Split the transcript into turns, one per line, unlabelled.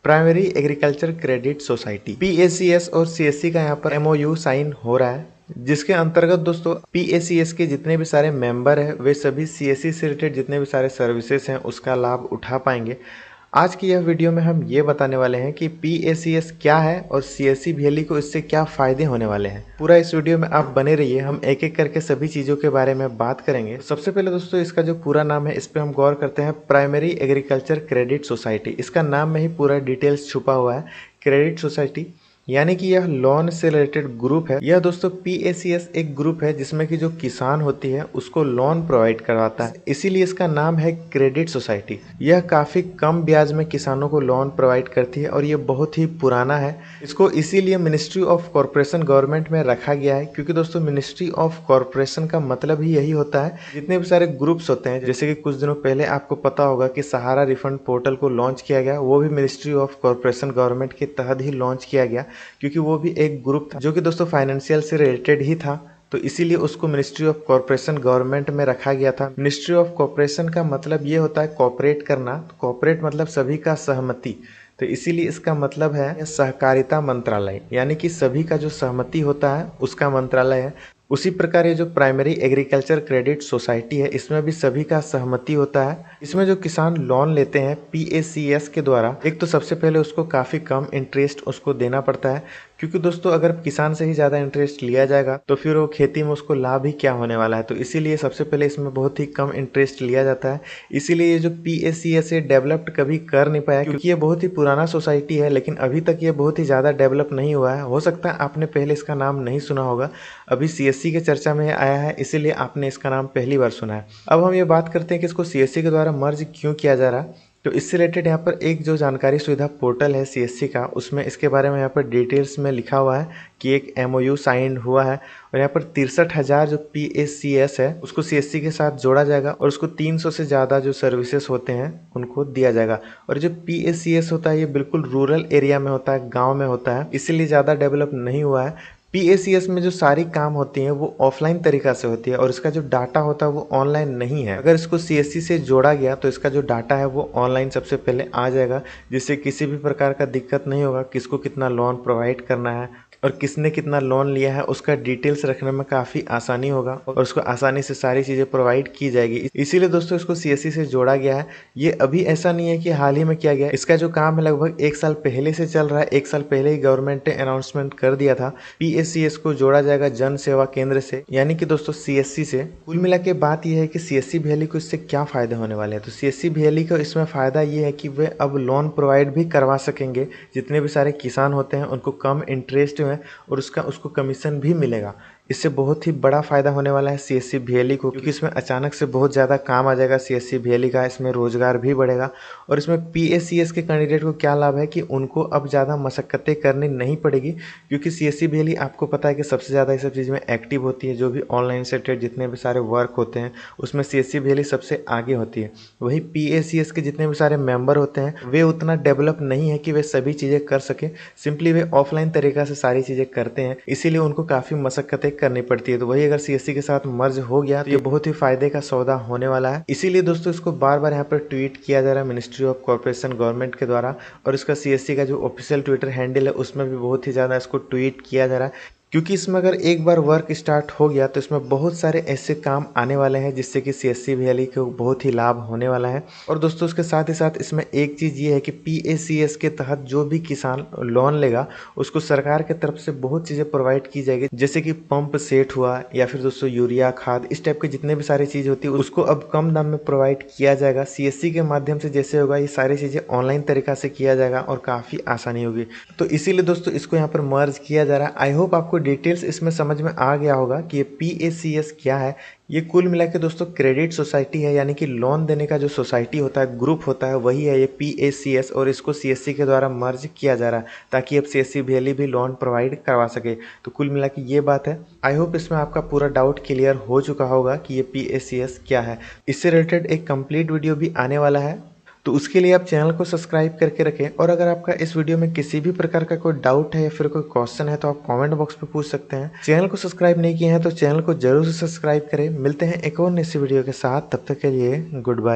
Primary agriculture credit society PACS और CSC का यहाँ पर MOU साइन हो रहा है, जिसके अंतर्गत दोस्तों PACS के जितने भी सारे मेंबर हैं वे सभी CSC से रिलेटेड जितने भी सारे सर्विसेज हैं उसका लाभ उठा पाएंगे। आज की यह वीडियो में हम ये बताने वाले हैं कि PACS क्या है और CSC VLE को इससे क्या फ़ायदे होने वाले हैं। पूरा इस वीडियो में आप बने रहिए, हम एक एक करके सभी चीज़ों के बारे में बात करेंगे। सबसे पहले दोस्तों इसका जो पूरा नाम है इस पर हम गौर करते हैं, प्राइमरी एग्रीकल्चर क्रेडिट सोसाइटी। इसका नाम में ही पूरा डिटेल्स छुपा हुआ है, क्रेडिट सोसाइटी, यानी कि यह लोन से रिलेटेड ग्रुप है। यह दोस्तों PACS एक ग्रुप है जिसमें कि जो किसान होती है उसको लोन प्रोवाइड करवाता है, इसीलिए इसका नाम है क्रेडिट सोसाइटी। यह काफ़ी कम ब्याज में किसानों को लोन प्रोवाइड करती है और ये बहुत ही पुराना है। इसको इसीलिए मिनिस्ट्री ऑफ कॉरपोरेशन गवर्नमेंट में रखा गया है, क्योंकि दोस्तों मिनिस्ट्री ऑफ कॉरपोरेशन का मतलब ही यही होता है। जितने भी सारे ग्रुप्स होते हैं, जैसे कि कुछ दिनों पहले आपको पता होगा कि सहारा रिफंड पोर्टल को लॉन्च किया गया, वो भी मिनिस्ट्री ऑफ कॉरपोरेशन गवर्नमेंट के तहत ही लॉन्च किया गया, क्योंकि वो भी एक ग्रुप था जो कि दोस्तों फाइनेंशियल से रिलेटेड ही था, तो इसीलिए उसको मिनिस्ट्री ऑफ कॉरपोरेशन गवर्नमेंट में रखा गया था। मिनिस्ट्री ऑफ कॉरपोरेशन का मतलब ये होता है कॉपरेट करना, कॉपरेट मतलब सभी का सहमति, तो इसीलिए इसका मतलब है सहकारिता मंत्रालय, यानी कि सभी का जो सहमति होता है उसका मंत्रालय है। उसी प्रकार ये जो प्राइमरी एग्रीकल्चर क्रेडिट सोसाइटी है इसमें भी सभी का सहमति होता है। इसमें जो किसान लोन लेते हैं PACS के द्वारा, एक तो सबसे पहले उसको काफ़ी कम इंटरेस्ट उसको देना पड़ता है, क्योंकि दोस्तों अगर किसान से ही ज़्यादा इंटरेस्ट लिया जाएगा तो फिर वो खेती में उसको लाभ ही क्या होने वाला है, तो इसीलिए सबसे पहले इसमें बहुत ही कम इंटरेस्ट लिया जाता है। इसीलिए ये जो PACS है डेवलप्ड कभी कर नहीं पाया, क्योंकि ये बहुत ही पुराना सोसाइटी है, लेकिन अभी तक ये बहुत ही ज़्यादा डेवलप नहीं हुआ है। हो सकता है आपने पहले इसका नाम नहीं सुना होगा, अभी CSC के चर्चा में आया है इसीलिए आपने इसका नाम पहली बार सुना है। अब हम ये बात करते हैं कि इसको CSC के द्वारा मर्ज क्यों किया जा रहा है। तो इससे रिलेटेड यहाँ पर एक जो जानकारी सुविधा पोर्टल है CSC का, उसमें इसके बारे में यहाँ पर डिटेल्स में लिखा हुआ है कि एक MOU साइन हुआ है और यहाँ पर 63,000 जो PACS है उसको CSC के साथ जोड़ा जाएगा और उसको 300 से ज़्यादा जो सर्विसेज होते हैं उनको दिया जाएगा। और जो PACS होता है ये बिल्कुल रूरल एरिया में होता है, गाँव में होता है, इसीलिए ज़्यादा डेवलप नहीं हुआ है। PACS में जो सारी काम होती हैं वो ऑफलाइन तरीका से होती है और इसका जो डाटा होता है वो ऑनलाइन नहीं है। अगर इसको CSC से जोड़ा गया तो इसका जो डाटा है वो ऑनलाइन सबसे पहले आ जाएगा, जिससे किसी भी प्रकार का दिक्कत नहीं होगा। किसको कितना लोन प्रोवाइड करना है और किसने कितना लोन लिया है उसका डिटेल्स रखने में काफ़ी आसानी होगा और उसको आसानी से सारी चीज़ें प्रोवाइड की जाएगी। इसीलिए दोस्तों इसको CSC से जोड़ा गया है। ये अभी ऐसा नहीं है कि हाल ही में किया गया, इसका जो काम है लगभग 1 साल पहले से चल रहा है। 1 साल पहले ही गवर्नमेंट ने अनाउंसमेंट कर दिया था। PACS को जोड़ा जाएगा जन सेवा केंद्र से, यानी कि दोस्तों CSC से। कुल मिला के बात यह है कि CSC VLE को इससे क्या फ़ायदे होने वाले हैं, तो CSC VLE को इसमें फ़ायदा ये है कि वे अब लोन प्रोवाइड भी करवा सकेंगे। जितने भी सारे किसान होते हैं उनको कम इंटरेस्ट में और उसको कमीशन भी मिलेगा। इससे बहुत ही बड़ा फायदा होने वाला है CSC VLE को, क्योंकि इसमें अचानक से बहुत ज़्यादा काम आ जाएगा CSC VLE का, इसमें रोजगार भी बढ़ेगा। और इसमें PACS के कैंडिडेट को क्या लाभ है कि उनको अब ज़्यादा मशक्क़तें करनी नहीं पड़ेगी, क्योंकि CSC VLE आपको पता है कि सबसे ज़्यादा इस सब चीज़ में एक्टिव होती है। जो भी ऑनलाइन से रिलेटेड जितने भी सारे वर्क होते हैं उसमें CSC VLE सबसे आगे होती है। वही PACS के जितने भी सारे मेंबर होते हैं वे उतना डेवलप नहीं है कि वे सभी चीज़ें कर सकें, सिंपली वे ऑफलाइन तरीक़ा से सारी चीज़ें करते हैं, इसीलिए उनको काफ़ी मशक्क़तें करनी पड़ती है। तो वही अगर CSC के साथ मर्ज हो गया तो ये बहुत ही फायदे का सौदा होने वाला है। इसीलिए दोस्तों इसको बार बार यहाँ पर ट्वीट किया जा रहा है मिनिस्ट्री ऑफ कॉरपोरेशन गवर्नमेंट के द्वारा, और इसका CSC का जो ऑफिशियल ट्विटर हैंडल है उसमें भी बहुत ही ज़्यादा इसको ट्वीट किया जा रहा है, क्योंकि इसमें अगर एक बार वर्क स्टार्ट हो गया तो इसमें बहुत सारे ऐसे काम आने वाले हैं जिससे कि CSC VLE को बहुत ही लाभ होने वाला है। और दोस्तों उसके साथ ही साथ इसमें एक चीज़ ये है कि PACS के तहत जो भी किसान लोन लेगा उसको सरकार की तरफ से बहुत चीज़ें प्रोवाइड की जाएगी, जैसे कि पंप सेट हुआ या फिर दोस्तों यूरिया खाद, इस टाइप की जितने भी सारी चीज़ होती है उसको अब कम दाम में प्रोवाइड किया जाएगा। CSC के माध्यम से जैसे होगा ये सारी चीज़ें ऑनलाइन तरीका से किया जाएगा और काफ़ी आसानी होगी। तो इसीलिए दोस्तों इसको यहाँ पर मर्ज किया जा रहा है। आई होप आपको डिटेल्स इसमें समझ में आ गया होगा कि ये PACS क्या है। ये कुल मिला के दोस्तों क्रेडिट सोसाइटी है, यानी कि लोन देने का जो सोसाइटी होता है, ग्रुप होता है, वही है ये PACS, और इसको CSC के द्वारा मर्ज किया जा रहा है ताकि अब CSC VLE भी लोन प्रोवाइड करवा सके। तो कुल मिला के ये बात है। आई होप इसमें आपका पूरा डाउट क्लियर हो चुका होगा कि ये PACS क्या है। इससे रिलेटेड एक कंप्लीट वीडियो भी आने वाला है, तो उसके लिए आप चैनल को सब्सक्राइब करके रखें। और अगर आपका इस वीडियो में किसी भी प्रकार का कोई डाउट है या फिर कोई क्वेश्चन है तो आप कमेंट बॉक्स पे पूछ सकते हैं। चैनल को सब्सक्राइब नहीं किए हैं तो चैनल को जरूर से सब्सक्राइब करें। मिलते हैं एक और नई वीडियो के साथ, तब तक के लिए गुड बाय।